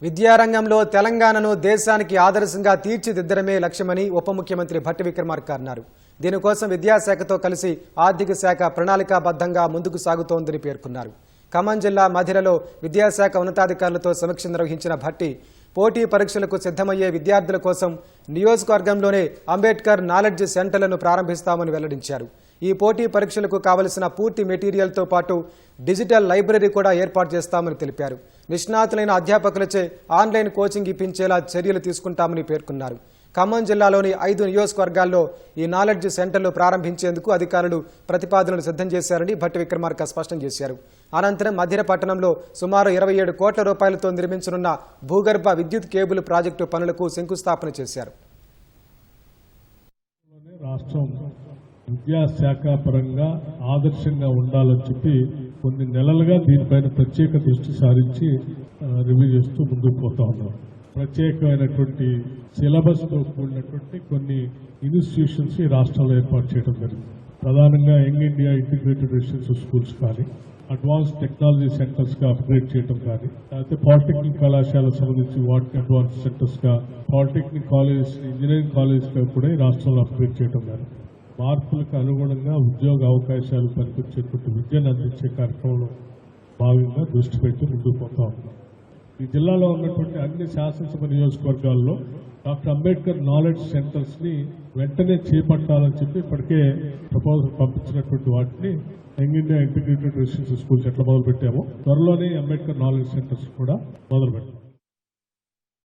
విద్యారంగంలో తెలంగాణను దేశానికి ఆదర్శంగా తీర్చిదిద్దడమే లక్ష్యమని ఉప ముఖ్యమంత్రి భట్టి విక్రమార్క అన్నారు. దీనికోసం విద్యాశాఖతో కలిసి ఆర్థిక శాఖ ప్రణాళికాబద్ధంగా ముందుకు సాగుతోందని పేర్కొన్నారు. ఖమ్మం జిల్లా మధిరలో విద్యాశాఖ ఉన్నతాధికారులతో సమీక్ష నిర్వహించిన భట్టి పోటీ పరీక్షలకు సిద్ధమయ్యే విద్యార్థుల కోసం నియోజకవర్గంలోనే అంబేద్కర్ నాలెడ్జ్ సెంటర్లను ప్రారంభిస్తామని వెల్లడించారు. ఈ పోటీ పరీక్షలకు కావలసిన పూర్తి మెటీరియల్తో పాటు డిజిటల్ లైబ్రరీ కూడా ఏర్పాటు చేస్తామని తెలిపారు. నిష్ణాతులైన అధ్యాపకులచే ఆన్లైన్ కోచింగ్ ఇప్పించేలా చర్యలు తీసుకుంటామని పేర్కొన్నారు. ఖమ్మం జిల్లాలోని 5 నియోజకవర్గాల్లో ఈ నాలెడ్జ్ సెంటర్లు ప్రారంభించేందుకు అధికారులు ప్రతిపాదనలు సిద్ధం చేశారని భట్టి విక్రమార్క స్పష్టం చేశారు. అనంతరం మధిర పట్టణంలో సుమారు 27 కోట్ల రూపాయలతో నిర్మించనున్న భూగర్భ విద్యుత్ కేబుల్ ప్రాజెక్టు పనులకు శంకుస్థాపన చేశారు. రాష్ట్రం విద్యాశాఖ పరంగా ఆదర్శంగా ఉండాలని చెప్పి కొన్ని నెలలుగా దీనిపైన ప్రత్యేక దృష్టి సారించి రివ్యూ చేస్తూ ముందుకు పోతా ఉన్నాం. ప్రత్యేకమైనటువంటి సిలబస్తో కూడినటువంటి కొన్ని ఇన్స్టిట్యూషన్స్ ఈ రాష్ట్రంలో ఏర్పాటు చేయడం జరిగింది. ప్రధానంగా young India integrated residential schools కానీ, అడ్వాన్స్ టెక్నాలజీ సెంటర్స్గా అప్గ్రేడ్ చేయడం కానీ, లేకపోతే పాలిటెక్నిక్ కళాశాలకు సంబంధించి వాటికి అడ్వాన్స్ సెంటర్స్గా, పాలిటెక్నిక్ కాలేజ్, ఇంజనీరింగ్ కాలేజ్గా కూడా ఈ రాష్ట్రంలో అప్గ్రేడ్ చేయడం కానీ, మార్పులకు అనుగుణంగా ఉద్యోగ అవకాశాలు కల్పించేటువంటి విద్యను అందించే కార్యక్రమంలో భాగంగా దృష్టి పెట్టి ముందుకు పోతా ఉన్నాం. ఈ జిల్లాలో ఉన్నటువంటి అన్ని శాసనసభ నియోజకవర్గాల్లో డాక్టర్ అంబేద్కర్ నాలెడ్జ్ సెంటర్స్ ని వెంటనే చేపట్టాలని చెప్పి ఇప్పటికే ప్రపోజల్ పంపించినటువంటి వాటిని young India integrated residential schools ఎట్లా మొదలు పెట్టామో త్వరలోనే అంబేద్కర్ నాలెడ్జ్ సెంటర్స్ కూడా మొదలు పెట్టాం.